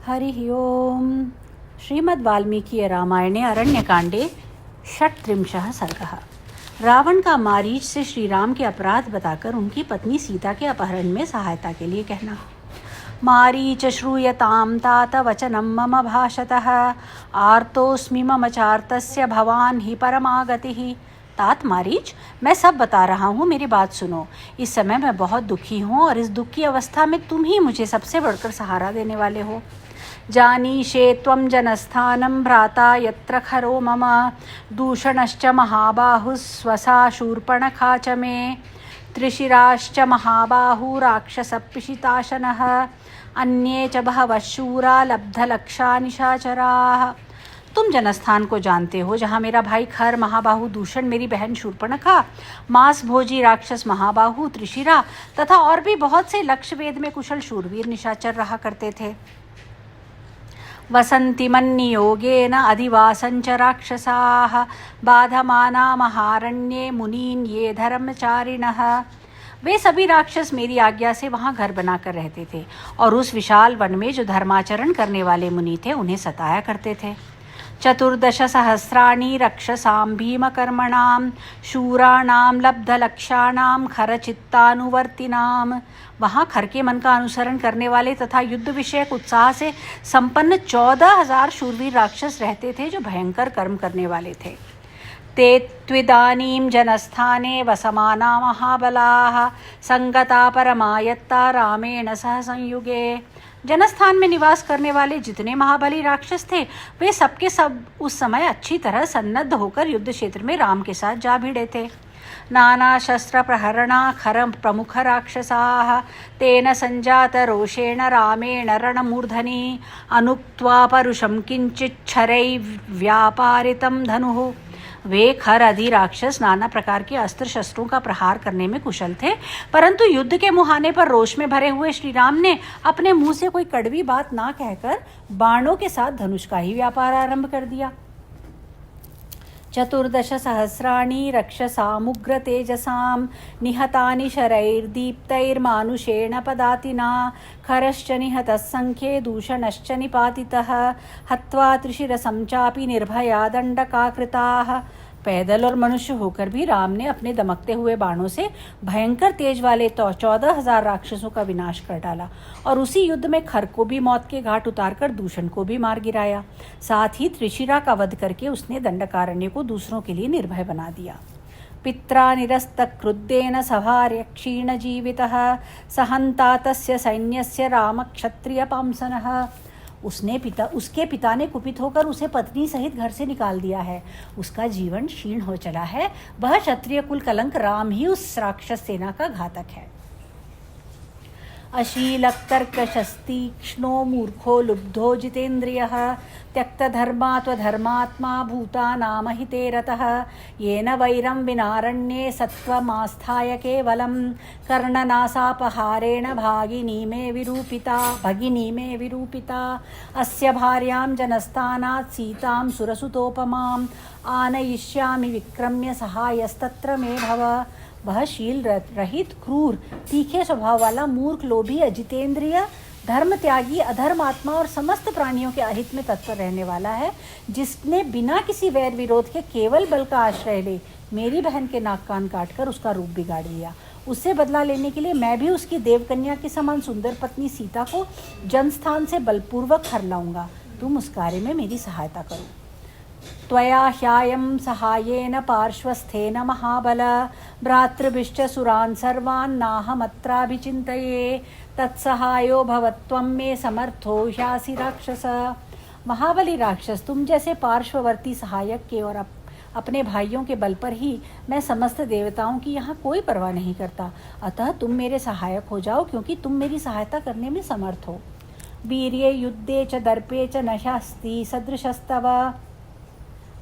हरिः ओम्। श्रीमद्वाल्मीकि रामायणे अरण्यकांडे षट्त्रिंशः सर्गः। रावण का मारीच से श्री राम के अपराध बताकर उनकी पत्नी सीता के अपहरण में सहायता के लिए कहना। मारीच श्रूयतां तात वचनं मम भाषतः आर्तोऽस्मि मम चार्तस्य भवान् हि परमागतिः। तात मारीच, मैं सब बता रहा हूँ, मेरी बात सुनो। इस समय मैं बहुत दुखी हूँ और इस दुख की अवस्था में तुम ही मुझे सबसे बढ़कर सहारा देने वाले हो। जानीषे त्वं जनस्थानं भ्राता यत्र खरो मम दूषणश्च महाबाहुः स्वसा शूर्पणखा च मे त्रिशिराश्च महाबाहु राक्षसपिशिताशनः अन्ये च बहवः शूरा लब्धलक्षा निशाचराः। तुम जनस्थान को जानते हो, जहाँ मेरा भाई खर, महाबाहु दूषण, मेरी बहन शूर्पणखा, मांस भोजी राक्षस महाबाहु, त्रिशिरा तथा और भी बहुत से लक्ष्यवेद में कुशल शूरवीर निशाचर रहा करते थे। वसन्ति मन्नियोगेन अधिवासञ्च राक्षसाः बाधमाना महारण्ये मुनीन् ये धर्मचारिणः। वे सभी राक्षस मेरी आज्ञा से वहाँ घर बनाकर रहते थे और उस विशाल वन में जो धर्माचरण करने वाले मुनि थे उन्हें सताया करते थे। 14 सहस्राणि रक्षसां भीमकर्मणां शूराणां लब्धलक्षाणां खरचित्तानुवर्तिनां। वहाँ खर के मन का अनुसरण करने वाले तथा युद्ध विषयक उत्साह से संपन्न 14,000 शूरवीर राक्षस रहते थे जो भयंकर कर्म करने वाले थे। ते त्विदानीं जनस्थाने वसमाना महाबलाः संगता परमायत्ता रामेण सह संयुगे। जनस्थान में निवास करने वाले जितने महाबली राक्षस थे वे सबके सब उस समय अच्छी तरह सन्नद्ध होकर युद्ध क्षेत्र में राम के साथ जा भिड़े थे। नाना शस्त्र प्रहरणा खर प्रमुख राक्षसाः तेन संजात रोषेण रामेण रणमूर्धनि अनुक्त्वा परुषं किंचित् छरै व्यापारितं धनुः। वे खर आदि राक्षस नाना प्रकार के अस्त्र शस्त्रों का प्रहार करने में कुशल थे, परंतु युद्ध के मुहाने पर रोष में भरे हुए श्री राम ने अपने मुंह से कोई कड़वी बात ना कहकर बाणों के साथ धनुष का ही व्यापार आरंभ कर दिया। 14 सहस्राणि रक्षसामुग्र तेजसां निहतानि शरैर्दीप्तैर्मानुषेण पदातिना खरश्च निहतः संख्ये दूषणश्च निपातितः हत्वा त्रिशिरसं चापि निर्भया दंडकाकृताः। पैदल और मनुष्य होकर भी राम ने अपने दमकते हुए बाणों से भयंकर तेज वाले 14,000 राक्षसों का विनाश कर डाला और उसी युद्ध में खर को भी मौत के घाट उतारकर दूषण को भी मार गिराया। साथ ही त्रिशिरा का वध करके उसने दंडकारण्य को दूसरों के लिए निर्भय बना दिया। पित्रा निरस्तक्रुद्धेन सभार्य क्षीण जीवितः सहंता तस्य सैन्यस्य राम क्षत्रिय पांसनः। उसके पिता ने कुपित होकर उसे पत्नी सहित घर से निकाल दिया है। उसका जीवन क्षीण हो चला है। वह क्षत्रिय कुल कलंक राम ही उस राक्षस सेना का घातक है। अशीलक्तर्कशस्तीक्ष्णो मूर्खो लुब्धो जितेन्द्रियः त्यक्तधर्मात्वधर्मात्मा भूतानामहिते रतः येन वैरं विनारण्ये सत्त्वमास्थाय केवलं कर्णनासापहारेण भगिनी मे विरूपिता अस्य भार्यां जनस्थानात् सीतां सुरसुतोपमां आनयिष्यामि विक्रम्य सहायस्तत्र मे भव। वह शील रहित, क्रूर, तीखे स्वभाव वाला, मूर्ख, लोभी, अजितेंद्रिय, धर्म त्यागी, अधर्मात्मा और समस्त प्राणियों के अहित में तत्पर रहने वाला है, जिसने बिना किसी वैर विरोध के केवल बल का आश्रय ले मेरी बहन के नाक कान काटकर उसका रूप बिगाड़ लिया। उससे बदला लेने के लिए मैं भी उसकी देवकन्या के समान सुंदर पत्नी सीता को जनस्थान से बलपूर्वक हर लाऊंगा। तुम उस कार्य में मेरी सहायता करो। त्वया ह्यायं सहायेन पार्श्वस्थेन महाबल भ्रातृभिश्च सुरान् सर्वान् नाहमत्राभिचिन्तये तत्सहायो भवत्वं मे समर्थो ह्यासि राक्षस। महाबली राक्षस, तुम जैसे पार्श्ववर्ती सहायक के और अपने भाइयों के बल पर ही मैं समस्त देवताओं की यहाँ कोई परवाह नहीं करता। अतः तुम मेरे सहायक हो जाओ, क्योंकि तुम मेरी सहायता करने में समर्थ हो। वीर्ये युद्धे च दर्पे च न शास्ति सदृशस्तव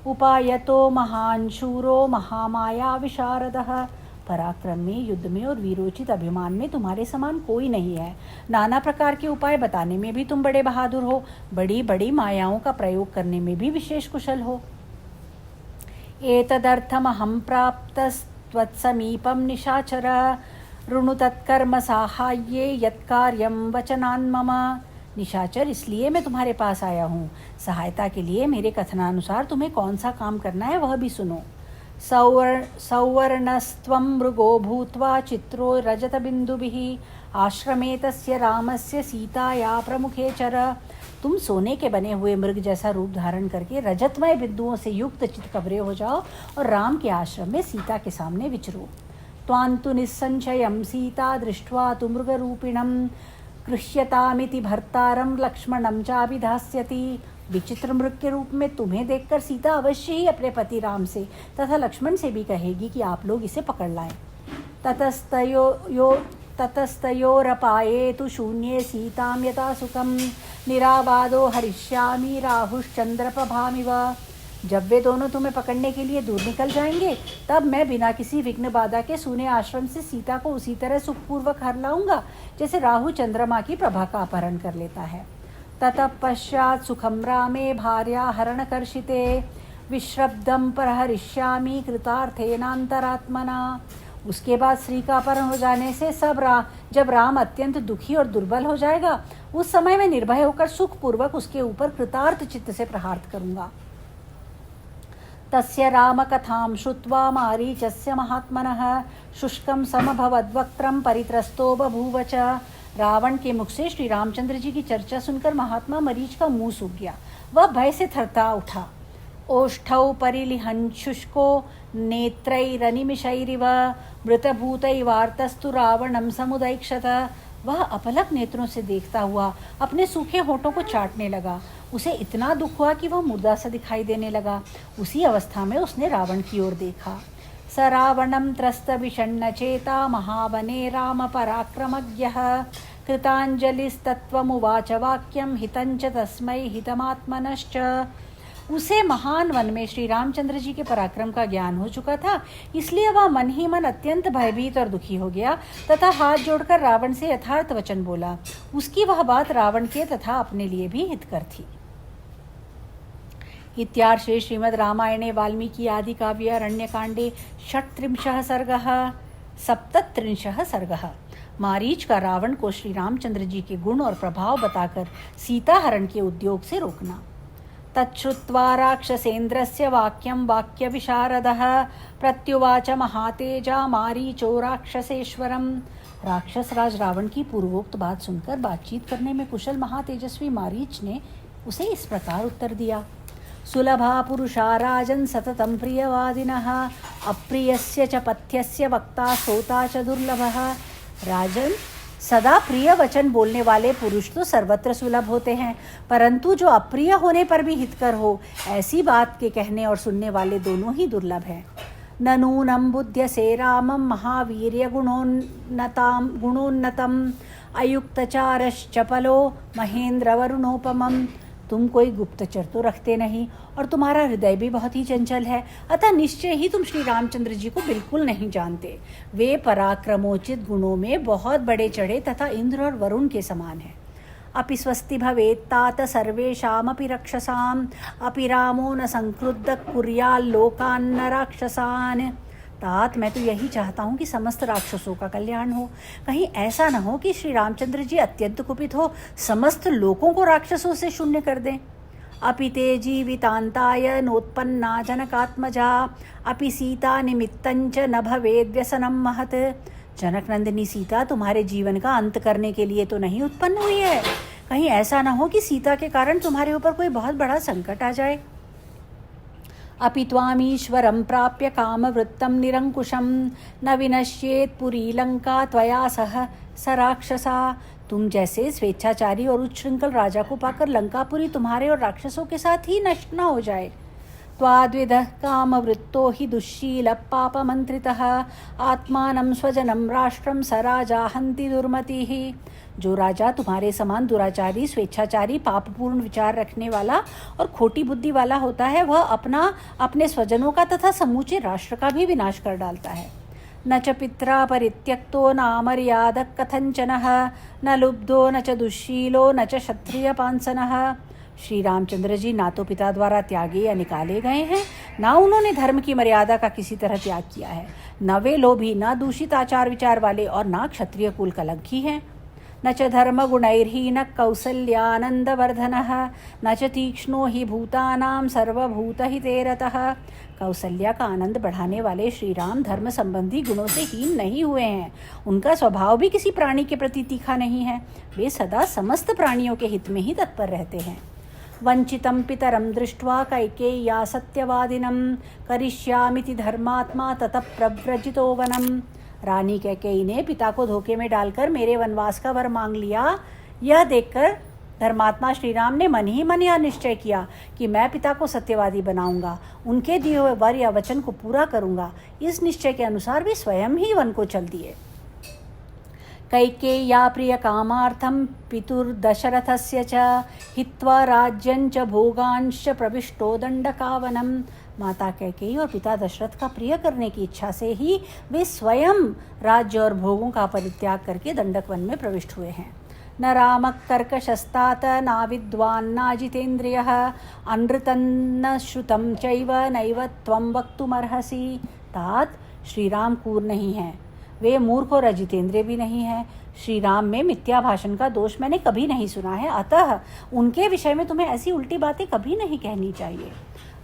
उपायतो महान शूरो महामाया विशारदः। पराक्रम में, युद्ध में और वीरोचित अभिमान में तुम्हारे समान कोई नहीं है। नाना प्रकार के उपाय बताने में भी तुम बड़े बहादुर हो। बड़ी बड़ी मायाओं का प्रयोग करने में भी विशेष कुशल हो। एतदर्थमहं प्राप्तस्त्वत्समीपं निशाचर ऋणु तत्कर्म साहाय्ये यत्कार्यं वचनान् मम निशाचर, इसलिए मैं तुम्हारे पास आया हूँ। सहायता के लिए मेरे कथनानुसार तुम्हें कौन सा काम करना है वह भी सुनो। सौवर्णस्त्वं मृगो भूत्वा चित्रो रजतबिन्दुभिः आश्रमे तस्य रामस्य सीताया प्रमुखे चर। तुम सोने के बने हुए मृग जैसा रूप धारण करके रजतमय बिंदुओं से युक्त चितकबरे हो जाओ और राम के आश्रम में सीता के सामने विचरो। त्वान्तु निस्संशयं सीता दृष्ट्वा तु मृगरूपिणं गृह्यतामिति भर्तारं लक्ष्मणं चाभिधास्यति। विचित्र मृग के रूप में तुम्हें देखकर सीता अवश्य ही अपने पति राम से तथा लक्ष्मण से भी कहेगी कि आप लोग इसे पकड़ लाएं। ततस्तयोरपाये तु शून्ये सीतां यथा सुखं निराबादो हरिष्यामि राहुश्चंद्रप्रभामिव। जब वे दोनों तुम्हें पकड़ने के लिए दूर निकल जाएंगे, तब मैं बिना किसी विघ्न बाधा के सूने आश्रम से सीता को उसी तरह सुखपूर्वक हर लाऊंगा जैसे राहु चंद्रमा की प्रभा का अपहरण कर लेता है। ततः पश्चात् सुखं रामे भार्या हरणकर्षिते विश्रब्दं परहरिष्यामि कृतार्थेनान्तरात्मना। उसके बाद स्त्री का अपहरण हो जाने से जब राम अत्यंत दुखी और दुर्बल हो जाएगा, उस समय मैं निर्भय होकर सुखपूर्वक उसके ऊपर कृतार्थ चित्त से प्रहार करूंगा। तस्य रामकथां श्रुत्वा मारीचस्य महात्मनः शुष्कं समभवद्वक्त्रं परित्रस्तो बभूव च। रावण के मुख से श्री रामचंद्र जी की चर्चा सुनकर महात्मा मरीच का मुंह सूख गया। वह भय से थरथा उठा। ओष्ठौ परिलिहन् शुष्को नेत्रैरनिमिषैरिव मृतभूतैवार्तस्तु रावणं समुदैक्षत। वह अपलक नेत्रों से देखता हुआ अपने सूखे होठों को चाटने लगा। उसे इतना दुख हुआ कि वह मुर्दा सा दिखाई देने लगा। उसी अवस्था में उसने रावण की ओर देखा। स रावणं त्रस्त विषण्ण चेता महावने राम पराक्रमज्ञः कृतांजलिस्तत्त्वमुवाच वाक्यं हितंच तस्मै हितमात्मनश्च। उसे महान वन में श्री रामचंद्र जी के पराक्रम का ज्ञान हो चुका था, इसलिए वह मन ही मन अत्यंत भयभीत और दुखी हो गया तथा हाथ जोड़कर रावण से यथार्थ वचन बोला। उसकी वह बात रावण के तथा अपने लिए भी हितकर थी। इत्यार्षे श्रीमद् रामायणे वाल्मीकि आदि काव्ये अरण्यकाण्डे 37 सर्गः 37 सर्गः। मारीच का रावण को श्री रामचंद्र जी के गुण और प्रभाव बताकर सीता हरण के उद्योग से रोकना। तच्छ्रुत्वा राक्षसेन्द्रस्य वाक्यं वाक्यविशारदः प्रत्युवाच महातेजा मारीचो राक्षसेश्वरम्। राक्षस राज रावण की पूर्वोक्त बात सुनकर बातचीत करने में कुशल महातेजस्वी मारीच ने उसे इस प्रकार उत्तर दिया। सुलभा पुरुषा राजन् सततं प्रियवादिनः अप्रियस्य च पथ्यस्य वक्ता श्रोता च दुर्लभः। राजन, सदा प्रिय वचन बोलने वाले पुरुष तो सर्वत्र सुलभ होते हैं, परंतु जो अप्रिय होने पर भी हितकर हो, ऐसी बात के कहने और सुनने वाले दोनों ही दुर्लभ हैं। ननूनं बुध्यसे रामं महावीर्य गुणोन्नतम् अयुक्तचारश्चपलो महेंद्र वरुणोपमम्। तुम कोई गुप्तचर तो रखते नहीं और तुम्हारा हृदय भी बहुत ही चंचल है, अतः निश्चय ही तुम श्री रामचंद्र जी को बिल्कुल नहीं जानते। वे पराक्रमोचित गुणों में बहुत बड़े चढ़े तथा इंद्र और वरुण के समान हैं। अपि स्वस्ति भवेत् तात सर्वेषामपि रक्षसाम् अपि रामो न संक्रुद्ध कुर्याल्लोकान्न राक्षसान्। तात, मैं तो यही चाहता हूँ कि समस्त राक्षसों का कल्याण हो। कहीं ऐसा न हो कि श्री रामचंद्र जी अत्यंत कुपित हो समस्त लोकों को राक्षसों से शून्य कर दें। अपि ते जीवितान्ताय नोत्पन्ना जनकात्मजा अपि सीता निमित्तंच न भवेद् व्यसनं महत्। जनक नंदिनी सीता तुम्हारे जीवन का अंत करने के लिए तो नहीं उत्पन्न हुई है। कहीं ऐसा न हो कि सीता के कारण तुम्हारे ऊपर कोई बहुत बड़ा संकट आ जाए। अपि त्वामीश्वरं प्राप्य कामवृत्तं निरंकुशं न विनश्येत् पुरी लंका त्वया सह स राक्षसा। तुम जैसे स्वेच्छाचारी और उच्छृंखल राजा को पाकर लंकापुरी तुम्हारे और राक्षसों के साथ ही नष्ट न हो जाए। त्वाद्विदः कामवृत्तो हि दुश्शील पापमंत्रितः आत्मानं स्वजनं राष्ट्रं स राजा हन्ति दुर्मतिः। जो राजा तुम्हारे समान दुराचारी, स्वेच्छाचारी, पापपूर्ण विचार रखने वाला और खोटी बुद्धि वाला होता है, वह अपने स्वजनों का तथा समूचे राष्ट्र का भी विनाश कर डालता है। न च पित्रा परित्यक्तो नामर्यादः कथंचनः न लुब्धो न च दुश्शीलो न च क्षत्रिय पांसनः। श्री रामचंद्र जी ना तो पिता द्वारा त्यागे या निकाले गए हैं, ना उन्होंने धर्म की मर्यादा का किसी तरह त्याग किया है। न वे लोभी, न दूषित आचार विचार वाले और ना क्षत्रिय कुल कलंकी हैं। न च धर्मगुणैर्हीनः कौसल्यानन्दवर्धनः न च तीक्ष्णो हि भूतानां सर्वभूतहिते रतः। कौसल्या का आनंद बढ़ाने वाले श्री राम धर्म संबंधी गुणों से हीन नहीं हुए हैं। उनका स्वभाव भी किसी प्राणी के प्रति तीखा नहीं है। वे सदा समस्त प्राणियों के हित में ही तत्पर रहते हैं। वंचितं पितरं दृष्ट्वा कैकेय्या सत्यवादिनं करिष्यामिति धर्मात्मा ततः प्रव्रजितो वनम। रानी कैकेयी ने पिता को धोखे में डालकर मेरे वनवास का वर मांग लिया। यह देखकर धर्मात्मा श्री राम ने मन ही मन यह निश्चय किया कि मैं पिता को सत्यवादी बनाऊंगा, उनके दिए हुए वर या वचन को पूरा करूंगा। इस निश्चय के अनुसार वे स्वयं ही वन को चल दिए। कैकेय्या प्रिय कामार्थं पितुर्दशरथस्य च हित्वा राज्यं च भोगांश्च प्रविष्टो दंडकावनम। माता कैकेयी और पिता दशरथ का प्रिय करने की इच्छा से ही वे स्वयं राज्य और भोगों का परित्याग करके दंडक वन में प्रविष्ट हुए हैं। न रामः कर्कशस्तात नाविद्वान् जितेन्द्रियः अनृतन्न श्रुतं चैव नैव त्वं वक्तुमर्हसि। तात श्री राम क्रूर नहीं हैं, वे मूर्ख और अजितेंद्रिय भी नहीं हैं। श्री राम में मिथ्या भाषण का दोष मैंने कभी नहीं सुना है, अतः उनके विषय में तुम्हें ऐसी उल्टी बातें कभी नहीं कहनी चाहिए।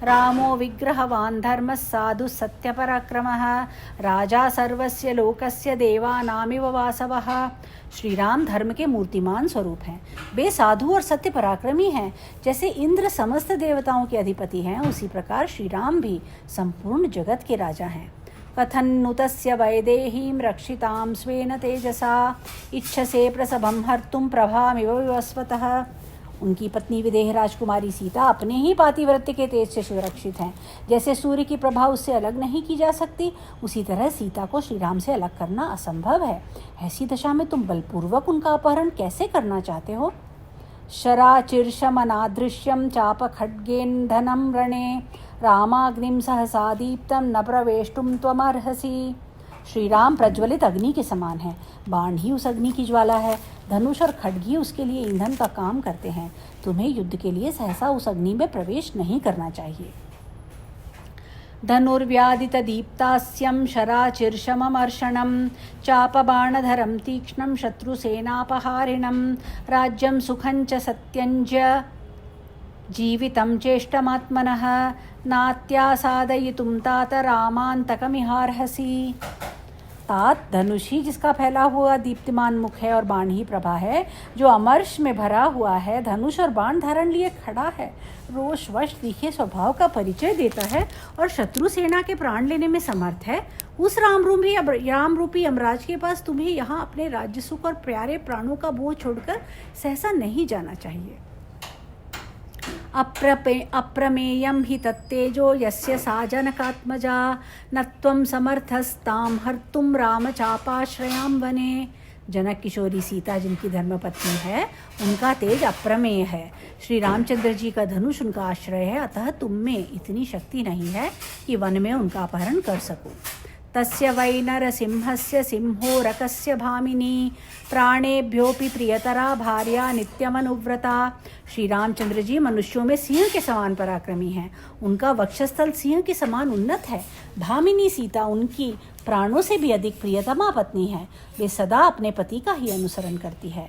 रामो विग्रहवान् धर्मः साधु सत्यपराक्रमः राजा सर्वस्य लोकस्य देवानामिव वासवः। श्री राम धर्म के मूर्तिमान स्वरूप हैं। वे साधु और सत्य पराक्रमी हैं। जैसे इंद्र समस्त देवताओं के अधिपति हैं, उसी प्रकार श्री राम भी संपूर्ण जगत के राजा हैं। कथन्नु तस्य वैदेहीं रक्षितां स्वेन तेजसा इच्छसे प्रसभं हर्तुं प्रभामिव विवस्वतः। उनकी पत्नी विदेह राजकुमारी सीता अपने ही पातिव्रत्य के तेज से सुरक्षित हैं। जैसे सूर्य की प्रभा उससे अलग नहीं की जा सकती, उसी तरह सीता को श्री राम से अलग करना असंभव है। ऐसी दशा में तुम बलपूर्वक उनका अपहरण कैसे करना चाहते हो? शराचिर्षमनादृश्यं चाप खड्गेन्धनं रणे रामाग्निं सहसा दीप्तं न प्रवेष्टुं त्वमर्हसि। श्री राम प्रज्वलित अग्नि के समान है, बाण ही उस अग्नि की ज्वाला है, धनुष और खड्गी उसके लिए ईंधन का काम करते हैं। तुम्हें युद्ध के लिए सहसा उस अग्नि में प्रवेश नहीं करना चाहिए। धनुर्व्यादित दीप्तास्यं शराचिर्षममर्षणं चापबाणधरं तीक्ष्णं शत्रुसेनापहारिणं राज्यं सुखं च सत्यं च जीवितं चेष्टमात्मनः नात्यासादयितुं तात रामान्तकमिहार्हसि। तात धनुष ही जिसका फैला हुआ दीप्तिमान मुख है और बाण ही प्रभा है, जो अमर्ष में भरा हुआ है, धनुष और बाण धारण लिए खड़ा है, रोषवश तीखे स्वभाव का परिचय देता है और शत्रु सेना के प्राण लेने में समर्थ है। उस राम रूपी यमराज के पास तुम्हें यहाँ अपने राज्य सुख और प्यारे प्राणों का बोझ छोड़कर सहसा नहीं जाना चाहिए। अप्रमेयं हि तत्तेजो यस्य सा जनकात्मजा न त्वं समर्थस्तां हर्तुं रामचापाश्रयां वने। जनक किशोरी सीता जिनकी धर्मपत्नी है, उनका तेज अप्रमेय है। श्री रामचंद्र जी का धनुष उनका आश्रय है, अतः तुम में इतनी शक्ति नहीं है कि वन में उनका अपहरण कर सको। तस्य वै नरसिंहस्य सिंहोरकस्य भामिनी प्राणेभ्योऽपि प्रियतरा भार्या नित्यमनुव्रता। श्री रामचंद्र जी मनुष्यों में सिंह के समान पराक्रमी हैं। उनका वक्षस्थल सिंह के समान उन्नत है। भामिनी सीता उनकी प्राणों से भी अधिक प्रियतमा पत्नी है। वे सदा अपने पति का ही अनुसरण करती है।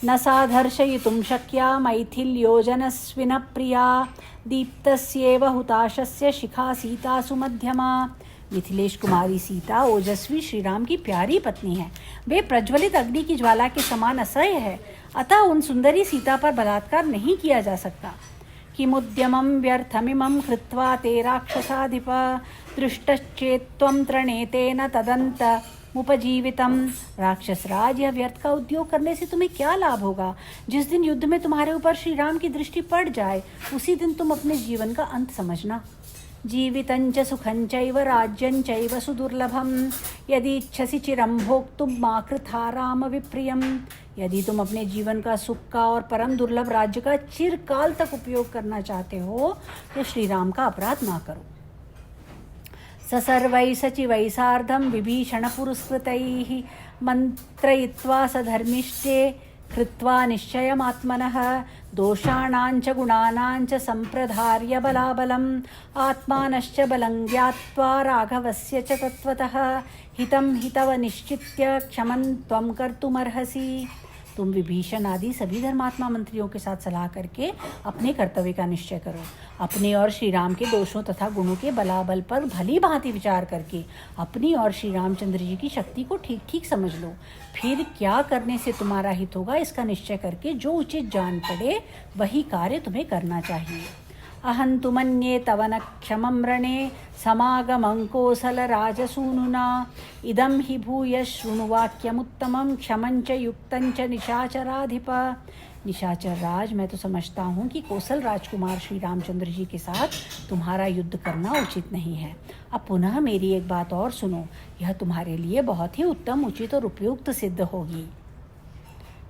न सा दर्शयितुं शक्या मैथिल्योजनस्विन प्रिया दीप्तस्येव हुताशस्य शिखा सीता सुमध्यमा। मिथिलेश कुमारी सीता ओजस्वी श्री राम की प्यारी पत्नी है। वे प्रज्वलित अग्नि की ज्वाला के समान असह्य है, अतः उन सुंदरी सीता पर बलात्कार नहीं किया जा सकता। किमुद्यमं व्यर्थमिमं कृत्वा ते राक्षसाधिप दृष्टश्चेत्त्वं त्रणेतेन तदन्तमुपजीवितम्। राक्षस राज, यह व्यर्थ का उद्योग करने से तुम्हें क्या लाभ होगा? जिस दिन युद्ध में तुम्हारे ऊपर श्री राम की दृष्टि पड़ जाए, उसी दिन तुम अपने जीवन का अंत समझना। जीवितं च सुखं चैव राज्यं चैव सुदुर्लभं यदि इच्छसि चिरं भोक्तुं मा कृथा राम विप्रियम्। यदि तुम अपने जीवन का सुख का और परम दुर्लभ राज्य का चिरकाल तक उपयोग करना चाहते हो, तो श्री राम का अपराध ना करो। सर्वैः सचिवैः सार्धं विभीषण पुरस्कृतैः मन्त्रयित्वा सधर्मिष्ठे कृत्वा निश्चयमात्मनः दोषाणाञ्च गुणानाञ्च सम्प्रधार्य बलाबलम् आत्मानश्च बलं ज्ञात्वा राघवस्य च तत्त्वतः हितं हितव निश्चित्य क्षमं त्वं कर्तुमर्हसि। तुम विभीषण आदि सभी धर्मात्मा मंत्रियों के साथ सलाह करके अपने कर्तव्य का निश्चय करो। अपने और श्री राम के दोषों तथा गुणों के बलाबल पर भली भांति विचार करके अपनी और श्री रामचंद्र जी की शक्ति को ठीक ठीक समझ लो। फिर क्या करने से तुम्हारा हित होगा इसका निश्चय करके जो उचित जान पड़े वही कार्य तुम्हें करना चाहिए। अहंतु मन्ये तव न क्षमं रणे समागमं कोसलराजसूनुना इदं हि भूय शृणु वाक्यमुत्तमं क्षमं च युक्तं च निशाचराधिप। निशाचर राज, मैं तो समझता हूँ कि कौशल राजकुमार श्री रामचंद्र जी के साथ तुम्हारा युद्ध करना उचित नहीं है। अब पुनः मेरी एक बात और सुनो, यह तुम्हारे लिए बहुत ही उत्तम, उचित और उपयुक्त सिद्ध होगी।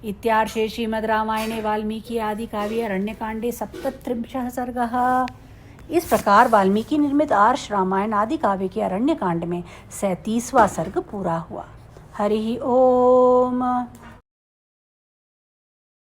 इत्यार्षे श्रीमद् रामायणे वाल्मीकि आदि काव्ये अरण्यकांडे 37 सर्गः। इस प्रकार वाल्मीकि निर्मित आर्ष रामायण आदि काव्य के अरण्यकांड में 37वां सर्ग पूरा हुआ। हरि ओम।